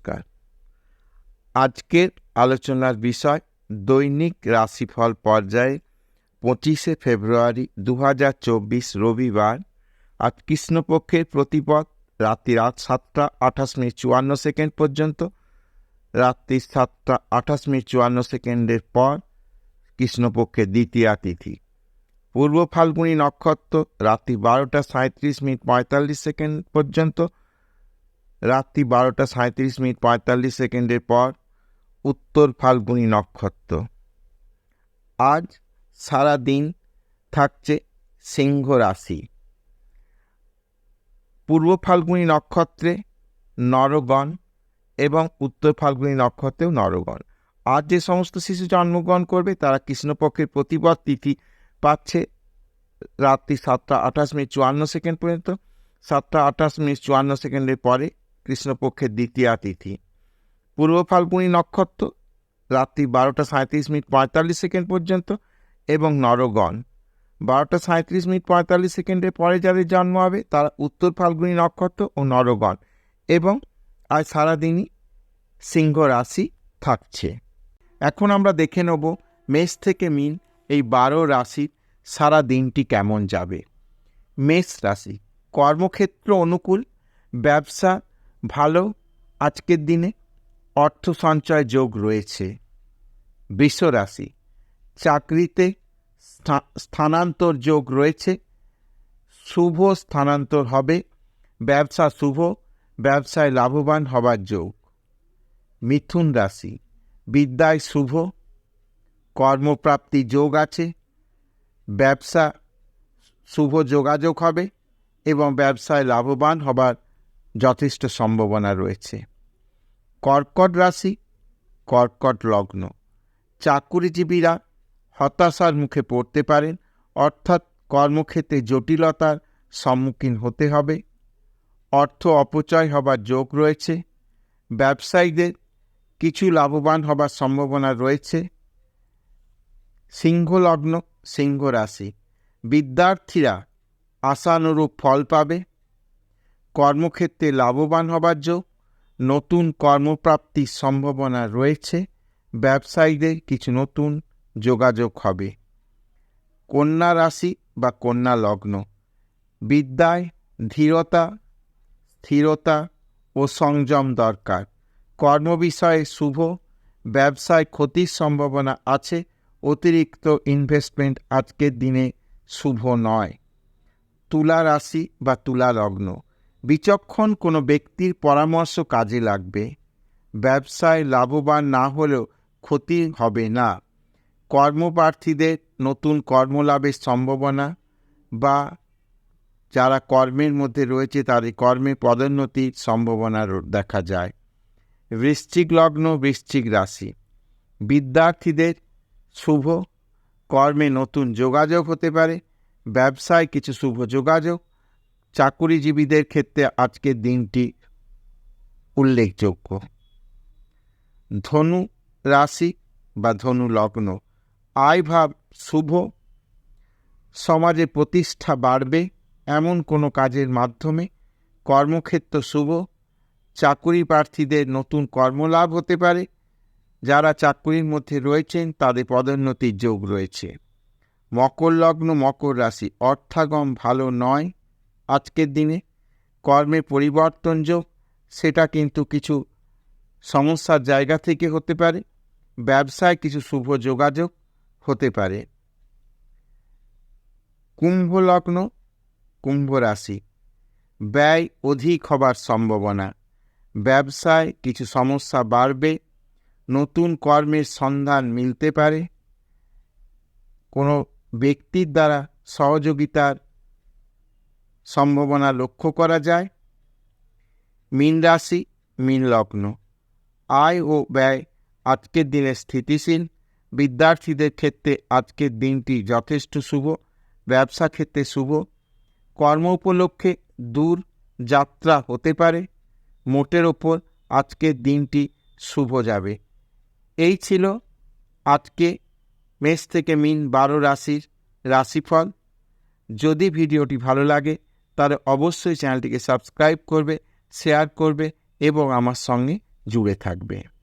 নমস্কার। আজকের আলোচনার বিষয় দৈনিক রাশিফল পর্যায়ে 25শে ফেব্রুয়ারি 2024 রবিবার। আজ কৃষ্ণপক্ষের প্রতিপদ রাত্রি 7:28 পর্যন্ত, রাত্রি 7:28 পর কৃষ্ণপক্ষের দ্বিতীয়া তিথি। পূর্ব ফাল্গুনী নক্ষত্র রাত্রি 12:37 পর্যন্ত, রাত্রি 12:37 পর উত্তর ফাল্গুনী নক্ষত্র। আজ সারা দিন থাকছে সিংহ রাশি। পূর্ব ফাল্গুনী নক্ষত্রে নরগণ এবং উত্তর ফাল্গুনী নক্ষত্রেও নরগণ। আজ যে সমস্ত শিশু জন্মগ্রহণ করবে তারা কৃষ্ণপক্ষের প্রতিপদ তিথি পাচ্ছে রাত্রি 7:28 পর্যন্ত। 7:28 পরে কৃষ্ণপক্ষের দ্বিতীয়া তিথি। পূর্ব ফাল্গুনী নক্ষত্র রাত্রি 12:37 পর্যন্ত এবং নরগণ। 12:37 পরে যাদের জন্ম হবে তারা উত্তর ফাল্গুনী নক্ষত্র ও নরগণ, এবং আজ সারাদিনই সিংহ রাশি থাকছে। এখন আমরা দেখে নেব মেষ থেকে মীন এই 12 রাশির সারা দিনটি কেমন যাবে। মেষ রাশি, কর্মক্ষেত্র অনুকূল, ব্যবসা ভালো, আজকের দিনে অর্থ সঞ্চয় যোগ রয়েছে। বৃষ রাশি, চাকরিতে স্থানান্তর যোগ রয়েছে, শুভ স্থানান্তর হবে, ব্যবসা শুভ, ব্যবসায় লাভবান হবার যোগ। মিথুন রাশি, বিদ্যায় শুভ, কর্মপ্রাপ্তি যোগ আছে, ব্যবসা শুভ যোগাযোগ হবে এবং ব্যবসায় লাভবান হবার যথেষ্ট সম্ভাবনা রয়েছে। কর্কট রাশি, কর্কট লগ্ন, চাকুরিজীবীরা হতাশার মুখে পড়তে পারেন, অর্থাৎ কর্মক্ষেত্রে জটিলতার সম্মুখীন হতে হবে। অর্থ অপচয় হবার যোগ রয়েছে। ব্যবসায়ীদের কিছু লাভবান হবার সম্ভাবনা রয়েছে। সিংহ লগ্ন, সিংহ রাশি, বিদ্যার্থীরা আশানুরূপ ফল পাবে। কর্মক্ষেত্রে লাভবান হবার যোগ, নতুন কর্মপ্রাপ্তির সম্ভাবনা রয়েছে। ব্যবসায়ীদের কিছু নতুন যোগাযোগ হবে। কন্যা রাশি বা কন্যা লগ্ন, বিদ্যায় ধীরতা, স্থিরতা ও সংযম দরকার। কর্ম বিষয়ে শুভ, ব্যবসায় ক্ষতির সম্ভাবনা আছে। অতিরিক্ত ইনভেস্টমেন্ট আজকের দিনে শুভ নয়। তুলা রাশি বা তুলা লগ্ন, বিচক্ষণ কোনো ব্যক্তির পরামর্শ কাজে লাগবে। ব্যবসায় লাভবান না হলেও ক্ষতি হবে না। কর্মপ্রার্থীদের নতুন কর্মলাভের সম্ভাবনা, বা যারা কর্মের মধ্যে রয়েছে তাদের কর্মে পদোন্নতির সম্ভাবনা দেখা যায়। বৃশ্চিক লগ্ন, বৃশ্চিক রাশি, বিদ্যার্থীদের শুভ, কর্মে নতুন যোগাযোগ হতে পারে। ব্যবসায় কিছু শুভ যোগাযোগ। চাকুরিজীবীদের ক্ষেত্রে আজকের দিনটি উল্লেখযোগ্য। ধনু রাশি বা ধনু লগ্ন, আয়ভাব শুভ, সমাজে প্রতিষ্ঠা বাড়বে এমন কোনো কাজের মাধ্যমে। কর্মক্ষেত্র শুভ, চাকুরি প্রার্থীদের নতুন কর্মলাভ হতে পারে। যারা চাকুরির মধ্যে রয়েছেন তাদের পদোন্নতির যোগ রয়েছে। মকর লগ্ন, মকর রাশি, অর্থাগম ভালো নয় আজকের দিনে। কর্মে পরিবর্তন যোগ, সেটা কিন্তু কিছু সমস্যার জায়গা থেকে হতে পারে। ব্যবসায় কিছু শুভ যোগাযোগ হতে পারে। কুম্ভ লগ্ন, কুম্ভ রাশি, ব্যয় অধিক হবার সম্ভাবনা। ব্যবসায় কিছু সমস্যা বাড়বে। নতুন কর্মের সন্ধান মিলতে পারে। কোনো ব্যক্তির দ্বারা সহযোগিতার সম্ভাবনা লক্ষ্য করা যায়। মীন রাশি, মীন লগ্ন, আয় ও ব্যয় আজকের দিনে স্থিতিশীল। বিদ্যার্থীদের ক্ষেত্রে আজকের দিনটি যথেষ্ট শুভ। ব্যবসা ক্ষেত্রে শুভ। কর্ম উপলক্ষে দূর যাত্রা হতে পারে। মোটের ওপর আজকের দিনটি শুভ যাবে। এই ছিল আজকে মেষ থেকে মীন 12 রাশির রাশিফল। যদি ভিডিওটি ভালো লাগে তাহলে অবশ্যই চ্যানেলটিকে সাবস্ক্রাইব করবে, শেয়ার করবে এবং আমার সঙ্গে জুড়ে থাকবে।